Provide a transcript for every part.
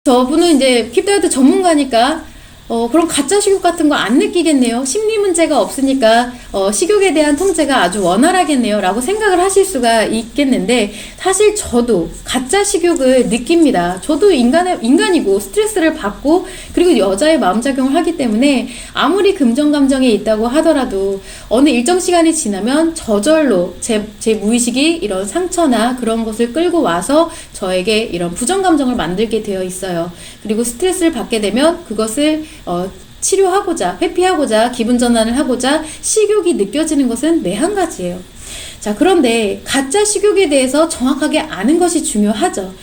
저분은 이제 킵다이어트 전문가니까 그런 가짜 식욕 같은 거 안 느끼겠네요. 심리 문제가 없으니까 식욕에 대한 통제가 아주 원활하겠네요 라고 생각을 하실 수가 있겠는데, 사실 저도 가짜 식욕을 느낍니다. 저도 인간이고 스트레스를 받고, 그리고 여자의 마음작용을 하기 때문에 아무리 긍정 감정에 있다고 하더라도 어느 일정 시간이 지나면 저절로 제 무의식이 이런 상처나 그런 것을 끌고 와서 저에게 이런 부정 감정을 만들게 되어 있어요. 그리고 스트레스를 받게 되면 그것을 치료하고자, 회피하고자, 기분 전환을 하고자 식욕이 느껴지는 것은 매 한 가지예요. 자, 그런데 가짜 식욕에 대해서 정확하게 아는 것이 중요하죠.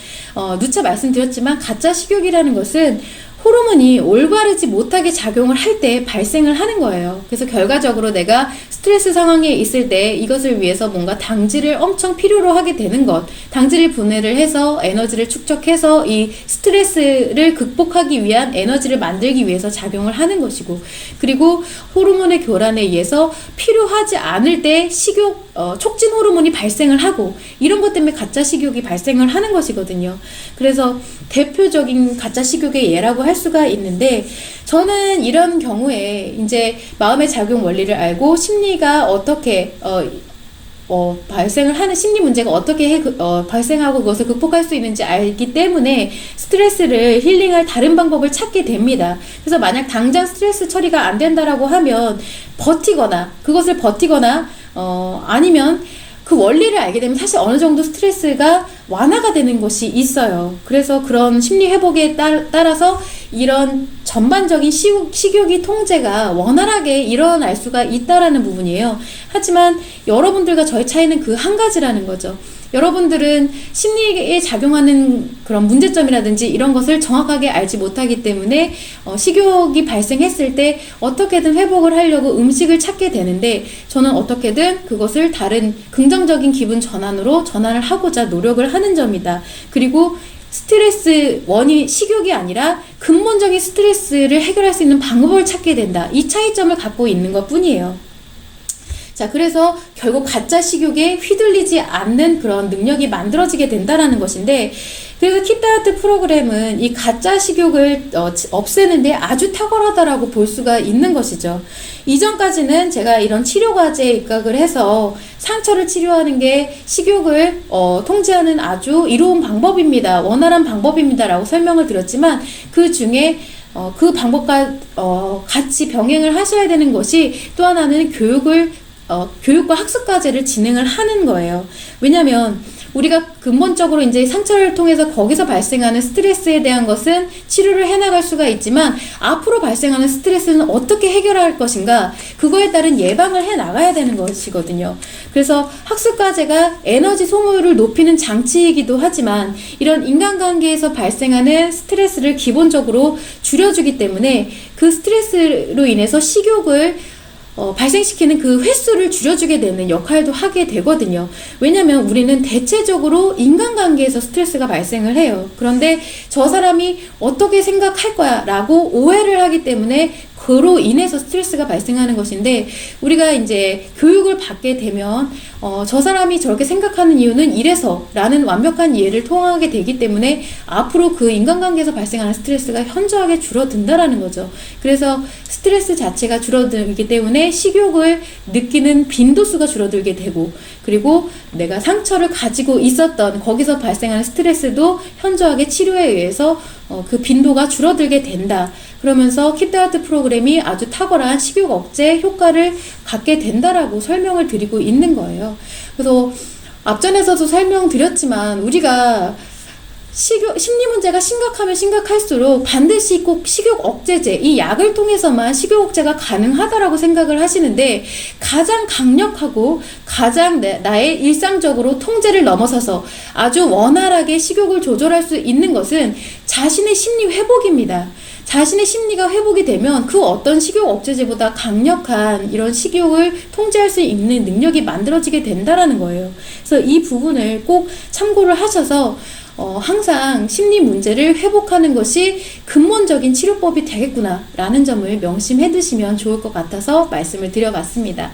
누차 말씀드렸지만 가짜 식욕이라는 것은 호르몬이 올바르지 못하게 작용을 할 때 발생을 하는 거예요. 그래서 결과적으로 내가 스트레스 상황에 있을 때 이것을 위해서 뭔가 당질을 엄청 필요로 하게 되는 것, 당질을 분해를 해서 에너지를 축적해서 이 스트레스를 극복하기 위한 에너지를 만들기 위해서 작용을 하는 것이고, 그리고 호르몬의 교란에 의해서 필요하지 않을 때 식욕 촉진 호르몬이 발생을 하고, 이런 것 때문에 가짜 식욕이 발생을 하는 것이거든요. 그래서 대표적인 가짜 식욕의 예라고 할 수가 있는데, 저는 이런 경우에 이제 마음의 작용 원리를 알고 심리가 어떻게 발생을 하는, 심리 문제가 어떻게 발생하고 그것을 극복할 수 있는지 알기 때문에 스트레스를 힐링할 다른 방법을 찾게 됩니다. 그래서 만약 당장 스트레스 처리가 안 된다라고 하면 그것을 버티거나 아니면 그 원리를 알게 되면 사실 어느 정도 스트레스가 완화가 되는 것이 있어요. 그래서 그런 심리 회복에 따라서 이런 전반적인 식욕이 통제가 원활하게 일어날 수가 있다라는 부분이에요. 하지만 여러분들과 저의 차이는 그 한 가지라는 거죠. 여러분들은 심리에 작용하는 그런 문제점이라든지 이런 것을 정확하게 알지 못하기 때문에 식욕이 발생했을 때 어떻게든 회복을 하려고 음식을 찾게 되는데, 저는 어떻게든 그것을 다른 긍정적인 기분 전환으로 전환을 하고자 노력을 하는 점이다. 그리고 스트레스 원인 식욕이 아니라 근본적인 스트레스를 해결할 수 있는 방법을 찾게 된다. 이 차이점을 갖고 있는 것 뿐이에요. 자, 그래서 결국 가짜 식욕에 휘둘리지 않는 그런 능력이 만들어지게 된다라는 것인데, 그래서 킵다이어트 프로그램은 이 가짜 식욕을 없애는데 아주 탁월하다라고 볼 수가 있는 것이죠. 이전까지는 제가 이런 치료 과제에 입각을 해서 상처를 치료하는 게 식욕을 통제하는 아주 이로운 방법입니다, 원활한 방법입니다 라고 설명을 드렸지만, 그 중에 그 방법과 같이 병행을 하셔야 되는 것이 또 하나는 교육과 학습 과제를 진행을 하는 거예요. 왜냐면 우리가 근본적으로 이제 상처를 통해서 거기서 발생하는 스트레스에 대한 것은 치료를 해나갈 수가 있지만, 앞으로 발생하는 스트레스는 어떻게 해결할 것인가, 그거에 따른 예방을 해나가야 되는 것이거든요. 그래서 학습 과제가 에너지 소모를 높이는 장치이기도 하지만, 이런 인간관계에서 발생하는 스트레스를 기본적으로 줄여주기 때문에 그 스트레스로 인해서 식욕을 발생시키는 그 횟수를 줄여주게 되는 역할도 하게 되거든요. 왜냐면 우리는 대체적으로 인간관계에서 스트레스가 발생을 해요. 그런데 저 사람이 어떻게 생각할 거야 라고 오해를 하기 때문에 그로 인해서 스트레스가 발생하는 것인데, 우리가 이제 교육을 받게 되면 저 사람이 저렇게 생각하는 이유는 이래서 라는 완벽한 이해를 통하게 되기 때문에 앞으로 그 인간관계에서 발생하는 스트레스가 현저하게 줄어든다라는 거죠. 그래서 스트레스 자체가 줄어들기 때문에 식욕을 느끼는 빈도수가 줄어들게 되고, 그리고 내가 상처를 가지고 있었던 거기서 발생하는 스트레스도 현저하게 치료에 의해서 그 빈도가 줄어들게 된다. 그러면서 킵다이어트 프로그램이 아주 탁월한 식욕 억제 효과를 갖게 된다라고 설명을 드리고 있는 거예요. 그래서 앞전에서도 설명드렸지만, 우리가 심리 문제가 심각하면 심각할수록 반드시 꼭 식욕 억제제, 이 약을 통해서만 식욕 억제가 가능하다라고 생각을 하시는데, 가장 강력하고 가장 나의 일상적으로 통제를 넘어서서 아주 원활하게 식욕을 조절할 수 있는 것은 자신의 심리 회복입니다. 자신의 심리가 회복이 되면 그 어떤 식욕 억제제보다 강력한 이런 식욕을 통제할 수 있는 능력이 만들어지게 된다라는 거예요. 그래서 이 부분을 꼭 참고를 하셔서 항상 심리 문제를 회복하는 것이 근본적인 치료법이 되겠구나 라는 점을 명심해 두시면 좋을 것 같아서 말씀을 드려봤습니다.